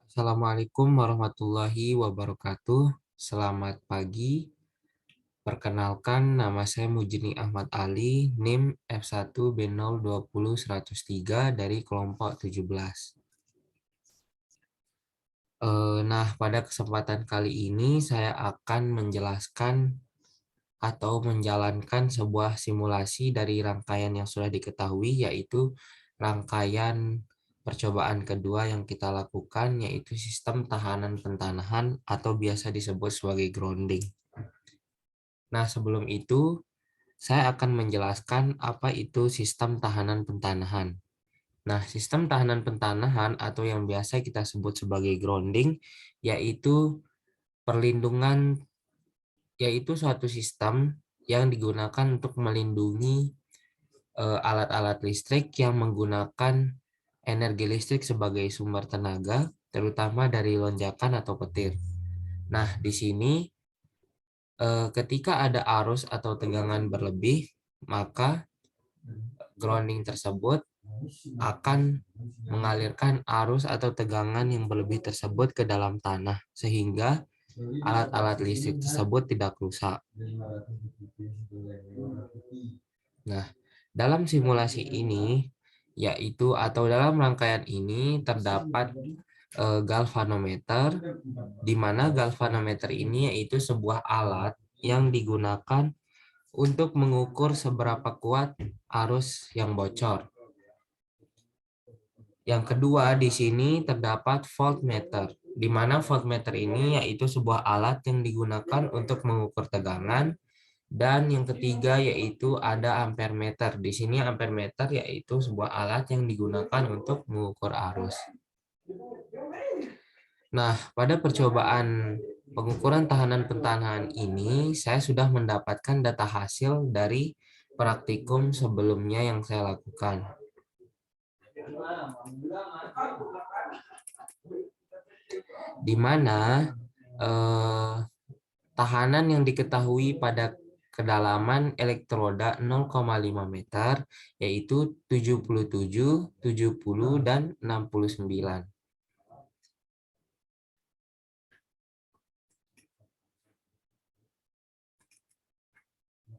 Assalamualaikum warahmatullahi wabarakatuh. Selamat pagi. Perkenalkan, nama saya Mujni Ahmad Ali, NIM F1B020-103 dari kelompok 17. Nah, pada kesempatan kali ini saya akan menjelaskan atau menjalankan sebuah simulasi dari rangkaian yang sudah diketahui, yaitu rangkaian percobaan kedua yang kita lakukan, yaitu sistem tahanan pentanahan atau biasa disebut sebagai grounding. Nah, sebelum itu, saya akan menjelaskan apa itu sistem tahanan pentanahan. Nah, sistem tahanan pentanahan atau yang biasa kita sebut sebagai grounding, yaitu perlindungan, yaitu suatu sistem yang digunakan untuk melindungi alat-alat listrik yang menggunakan energi listrik sebagai sumber tenaga, terutama dari lonjakan atau petir. Nah, di sini ketika ada arus atau tegangan berlebih, maka grounding tersebut akan mengalirkan arus atau tegangan yang berlebih tersebut ke dalam tanah, sehingga alat-alat listrik tersebut tidak rusak. Nah, dalam simulasi ini, yaitu atau dalam rangkaian ini terdapat galvanometer, di mana galvanometer ini yaitu sebuah alat yang digunakan untuk mengukur seberapa kuat arus yang bocor. Yang kedua, di sini terdapat voltmeter, di mana voltmeter ini yaitu sebuah alat yang digunakan untuk mengukur tegangan. Dan yang ketiga yaitu ada ampermeter. Di sini ampermeter yaitu sebuah alat yang digunakan untuk mengukur arus. Nah, pada percobaan pengukuran tahanan pentanahan ini, saya sudah mendapatkan data hasil dari praktikum sebelumnya yang saya lakukan. Di mana tahanan yang diketahui pada kedalaman elektroda 0,5 meter, yaitu 77, 70, dan 69.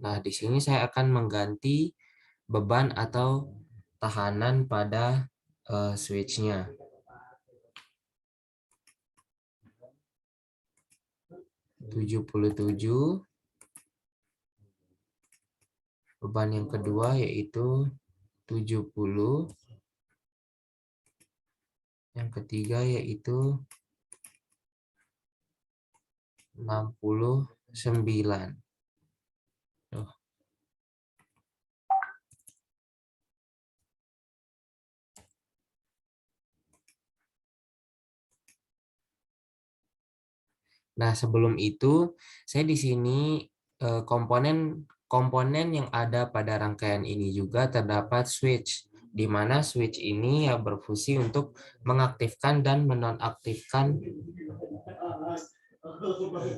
Nah, di sini saya akan mengganti beban atau tahanan pada switch-nya. 77, beban yang kedua yaitu 70, yang ketiga yaitu 69. Nah, sebelum itu saya di sini komponen yang ada pada rangkaian ini juga terdapat switch, di mana switch ini ya berfungsi untuk mengaktifkan dan menonaktifkan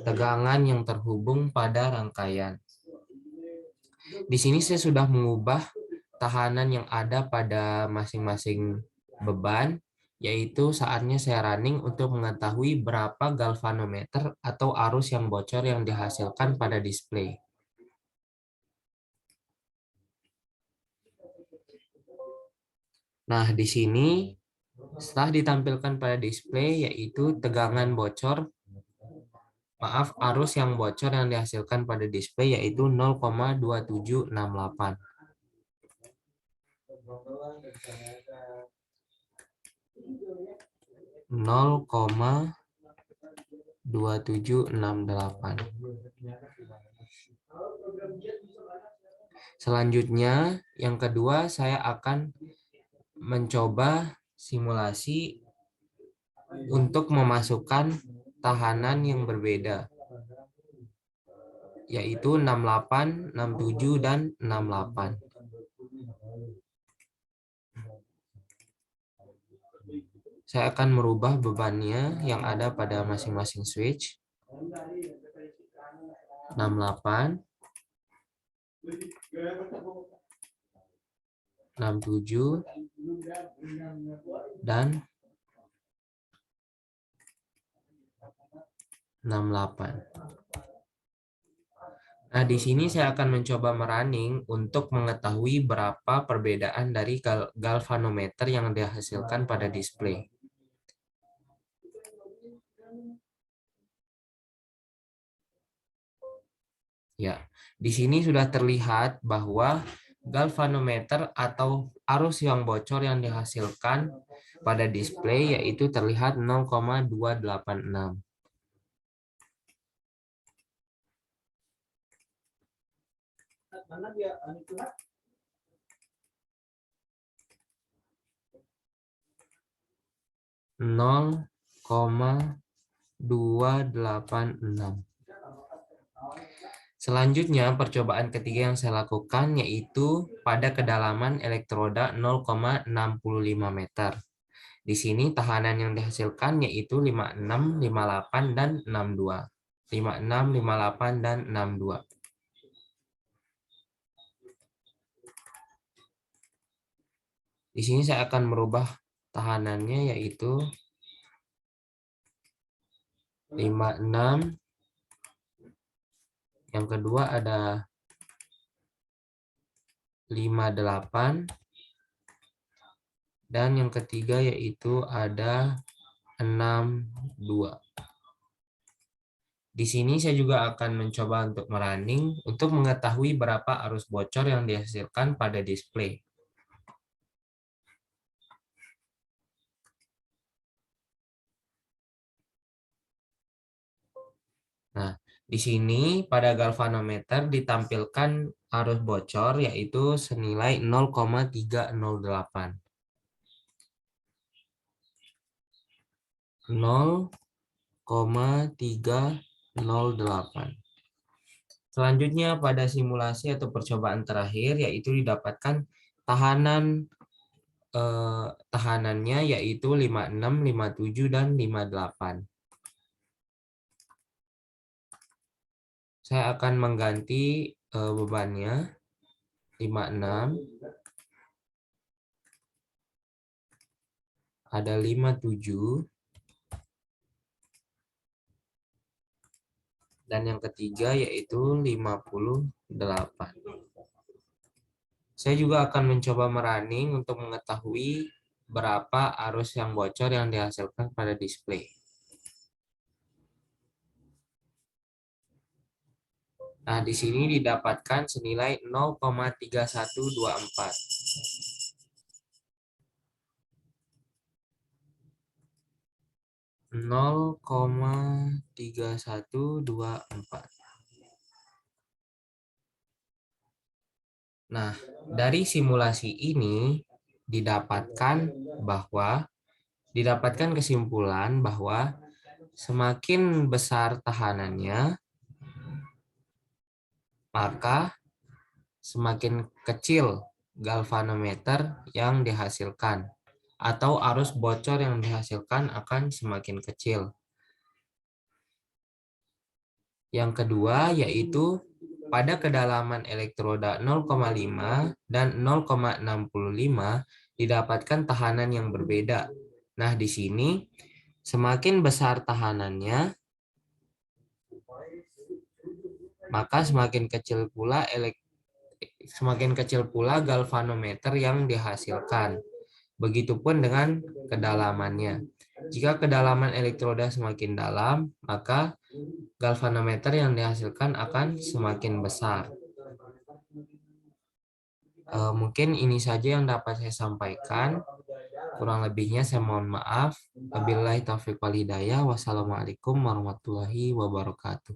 tegangan yang terhubung pada rangkaian. Di sini saya sudah mengubah tahanan yang ada pada masing-masing beban, yaitu saatnya saya running untuk mengetahui berapa galvanometer atau arus yang bocor yang dihasilkan pada display. Nah, di sini setelah ditampilkan pada display yaitu tegangan bocor, arus yang bocor yang dihasilkan pada display yaitu 0,2768. Nol koma 2768. Selanjutnya, yang kedua saya akan mencoba simulasi untuk memasukkan tahanan yang berbeda, yaitu 68, 67, dan 68. Saya akan merubah bebannya yang ada pada masing-masing switch. 68, 67, dan 68. Nah, di sini saya akan mencoba merunning untuk mengetahui berapa perbedaan dari galvanometer yang dihasilkan pada display. Ya, di sini sudah terlihat bahwa galvanometer atau arus yang bocor yang dihasilkan pada display yaitu terlihat 0,286. Nol koma 286. Selanjutnya, percobaan ketiga yang saya lakukan yaitu pada kedalaman elektroda 0,65 meter. Di sini tahanan yang dihasilkan yaitu 56, 58, dan 62. 56, 58, dan 62. Di sini saya akan merubah tahanannya yaitu 56. Yang kedua ada 58. Dan yang ketiga yaitu ada 62. Di sini saya juga akan mencoba untuk merunning untuk mengetahui berapa arus bocor yang dihasilkan pada display. Nah, di sini pada galvanometer ditampilkan arus bocor yaitu senilai 0,308. 0,308. Selanjutnya pada simulasi atau percobaan terakhir yaitu didapatkan tahanannya yaitu 56, 57, dan 58. Saya akan mengganti bebannya 56, ada 57, dan yang ketiga yaitu 58. Saya juga akan mencoba merunning untuk mengetahui berapa arus yang bocor yang dihasilkan pada display. Nah, di sini didapatkan senilai 0,3124. 0,3124. Nah, dari simulasi ini didapatkan kesimpulan bahwa semakin besar tahanannya, maka semakin kecil galvanometer yang dihasilkan atau arus bocor yang dihasilkan akan semakin kecil. Yang kedua yaitu pada kedalaman elektroda 0,5 dan 0,65 didapatkan tahanan yang berbeda. Nah, di sini semakin besar tahanannya, maka semakin kecil pula galvanometer yang dihasilkan. Begitupun dengan kedalamannya. Jika kedalaman elektroda semakin dalam, maka galvanometer yang dihasilkan akan semakin besar. Mungkin ini saja yang dapat saya sampaikan. Kurang lebihnya saya mohon maaf. Wabillahi taufiq wal hidayah. Wassalamualaikum warahmatullahi wabarakatuh.